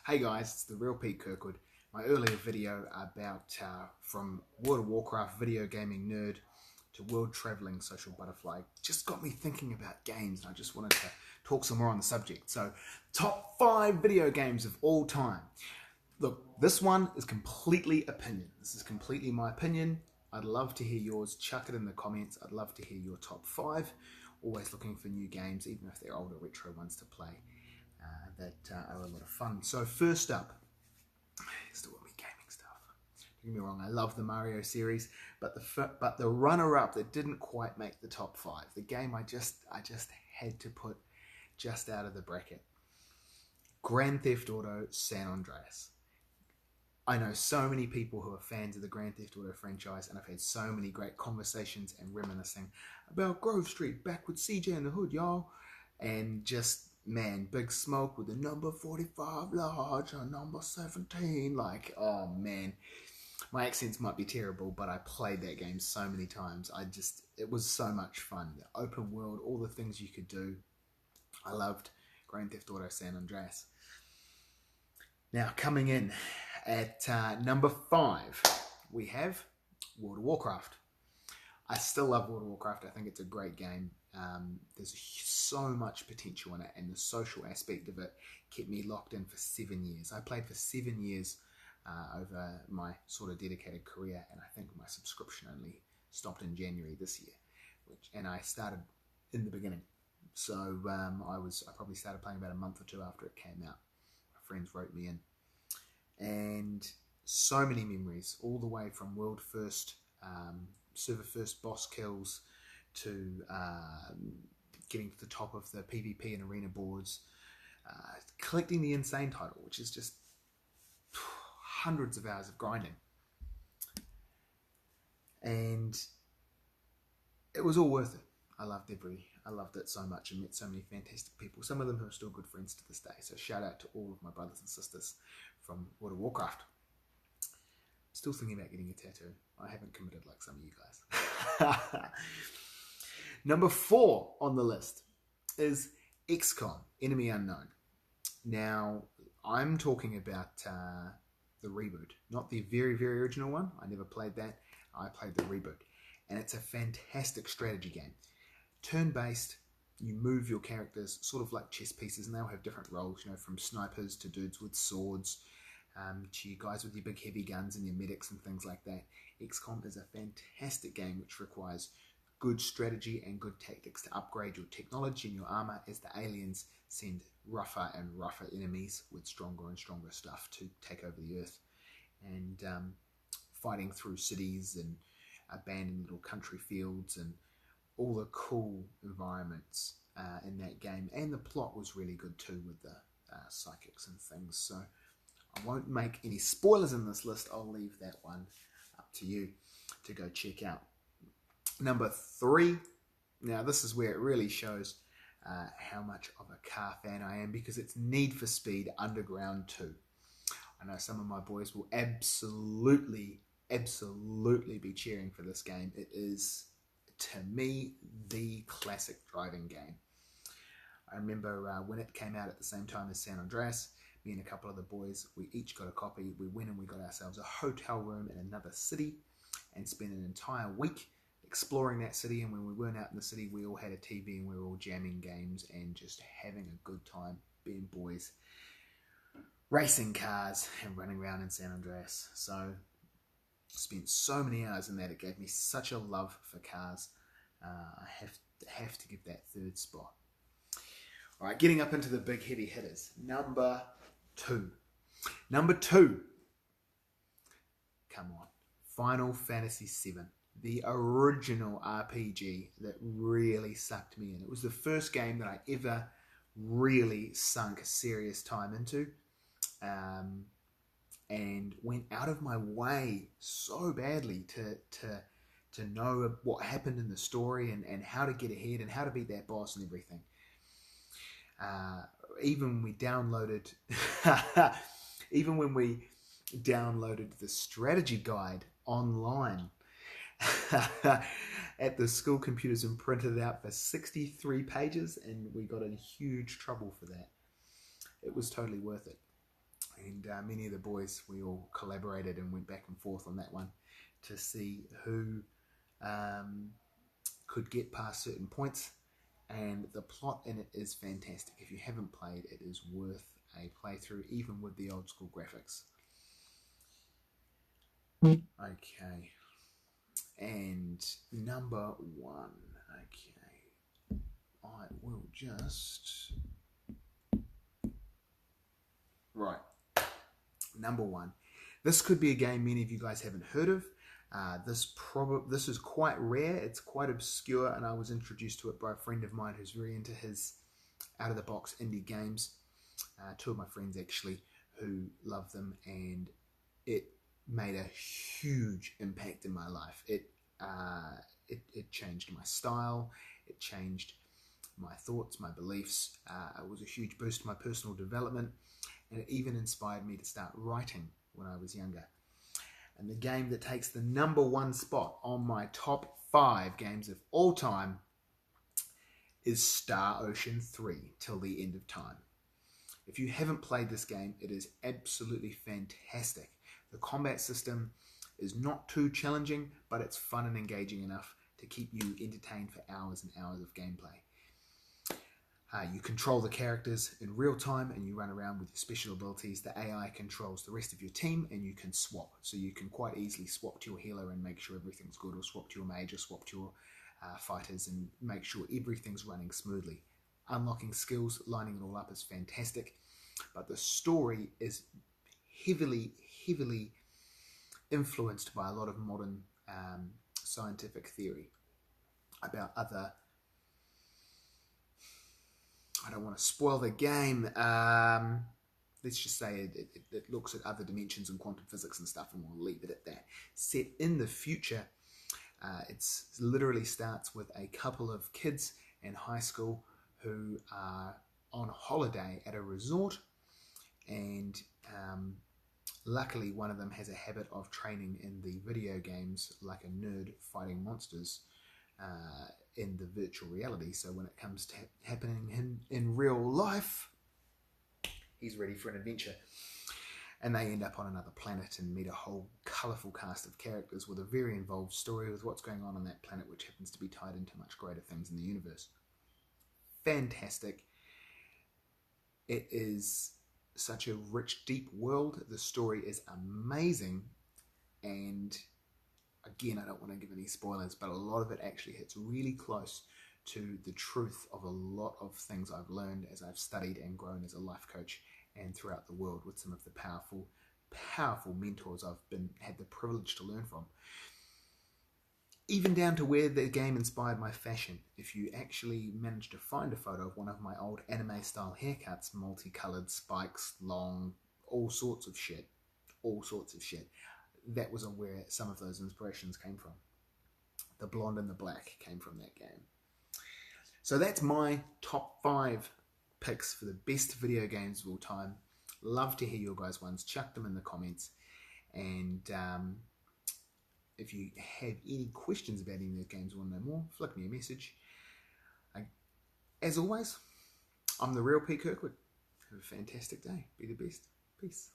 Hey guys, it's the real Pete Kirkwood. My earlier video about from World of Warcraft video gaming nerd to world traveling social butterfly just got me thinking about games, and I just wanted to talk some more on the subject. So, top 5 video games of all time. Look, this one is completely opinion. This is completely my opinion. I'd love to hear yours. Chuck it in the comments. I'd love to hear your top 5. Always looking for new games, even if they're older retro ones to play. That are a lot of fun. So first up, still will be gaming stuff. Don't get me wrong, I love the Mario series, but the runner-up that didn't quite make the top 5, the game I just had to put just out of the bracket, Grand Theft Auto San Andreas. I know so many people who are fans of the Grand Theft Auto franchise, and I've had so many great conversations and reminiscing about Grove Street, back with CJ in the hood, y'all, and just, man, Big Smoke with the number 45 large or number 17. Like, oh man, my accents might be terrible, but I played that game so many times. It was so much fun. The open world, all the things you could do. I loved Grand Theft Auto San Andreas. Now, coming in at number 5, we have World of Warcraft. I still love World of Warcraft. I think it's a great game. There's so much potential in it, and the social aspect of it kept me locked in for 7 years. I played for 7 years over my sort of dedicated career, and I think my subscription only stopped in January this year, and I started in the beginning. So I probably started playing about a month or two after it came out. My friends wrote me in, and so many memories, all the way from world first, server first boss kills, to getting to the top of the PvP and arena boards, collecting the Insane title, which is just hundreds of hours of grinding. And it was all worth it. I loved it so much and met so many fantastic people, some of them who are still good friends to this day. So shout out to all of my brothers and sisters from World of Warcraft. Still thinking about getting a tattoo. I haven't committed like some of you guys. Number 4 on the list is XCOM, Enemy Unknown. Now, I'm talking about the reboot, not the very, very original one. I never played that. I played the reboot. And it's a fantastic strategy game. Turn-based, you move your characters sort of like chess pieces, and they'll have different roles, from snipers to dudes with swords, to you guys with your big heavy guns and your medics and things like that. XCOM is a fantastic game which requires good strategy and good tactics to upgrade your technology and your armor as the aliens send rougher and rougher enemies with stronger and stronger stuff to take over the earth, and fighting through cities and abandoned little country fields and all the cool environments in that game. And the plot was really good too, with the psychics and things. So I won't make any spoilers in this list. I'll leave that one up to you to go check out. Number 3, now this is where it really shows how much of a car fan I am, because it's Need for Speed Underground 2. I know some of my boys will absolutely be cheering for this game. It is, to me, the classic driving game. I remember when it came out at the same time as San Andreas, me and a couple of the boys, we each got a copy. We went and we got ourselves a hotel room in another city and spent an entire week exploring that city. And when we weren't out in the city, we all had a TV and we were all jamming games and just having a good time being boys, racing cars and running around in San Andreas. So spent so many hours in that. It gave me such a love for cars. I have to give that 3rd spot. All right, getting up into the big heavy hitters. Number 2. Come on. Final Fantasy VII. The original RPG that really sucked me in. It was the first game that I ever really sunk serious time into, and went out of my way so badly to know what happened in the story and how to get ahead and how to beat that boss and everything. Even when we downloaded the strategy guide online at the school computers and printed it out for 63 pages, and we got in huge trouble for that. It was totally worth it. And many of the boys, we all collaborated and went back and forth on that one to see who could get past certain points. And the plot in it is fantastic. If you haven't played, it is worth a playthrough, even with the old school graphics. Okay. And number one. Okay. I will just... Right. Number one. This could be a game many of you guys haven't heard of. This is quite rare. It's quite obscure, and I was introduced to it by a friend of mine who's very into his out-of-the-box indie games. Two of my friends actually who love them, and it made a huge impact in my life. It changed my style. It changed my thoughts, my beliefs. It was a huge boost to my personal development, and it even inspired me to start writing when I was younger. And the game that takes the number one spot on my top 5 games of all time is Star Ocean 3, Till the End of Time. If you haven't played this game, it is absolutely fantastic. The combat system is not too challenging, but it's fun and engaging enough to keep you entertained for hours and hours of gameplay. You control the characters in real time, and you run around with your special abilities. The AI controls the rest of your team, and you can swap. So you can quite easily swap to your healer and make sure everything's good, or swap to your mage, or swap to your fighters and make sure everything's running smoothly. Unlocking skills, lining it all up is fantastic, but the story is heavily influenced by a lot of modern scientific theory about other... I don't want to spoil the game. Let's just say it looks at other dimensions and quantum physics and stuff, and we'll leave it at that. Set in the future, it literally starts with a couple of kids in high school who are on holiday at a resort, and luckily one of them has a habit of training in the video games like a nerd fighting monsters in the virtual reality. So when it comes to happening in real life, he's ready for an adventure. And they end up on another planet and meet a whole colourful cast of characters with a very involved story with what's going on that planet, which happens to be tied into much greater things in the universe. Fantastic. It is such a rich, deep world. The story is amazing, and again, I don't want to give any spoilers, but a lot of it actually hits really close to the truth of a lot of things I've learned as I've studied and grown as a life coach and throughout the world with some of the powerful mentors I've had the privilege to learn from. Even down to where the game inspired my fashion. If you actually manage to find a photo of one of my old anime style haircuts, multicolored spikes, long, all sorts of shit, that was where some of those inspirations came from. The blonde and the black came from that game. So that's my top 5 picks for the best video games of all time. Love to hear your guys' ones. Chuck them in the comments. And if you have any questions about any of the games or want to know more, flick me a message. As always, I'm the real Pete Kirkwood. Have a fantastic day. Be the best. Peace.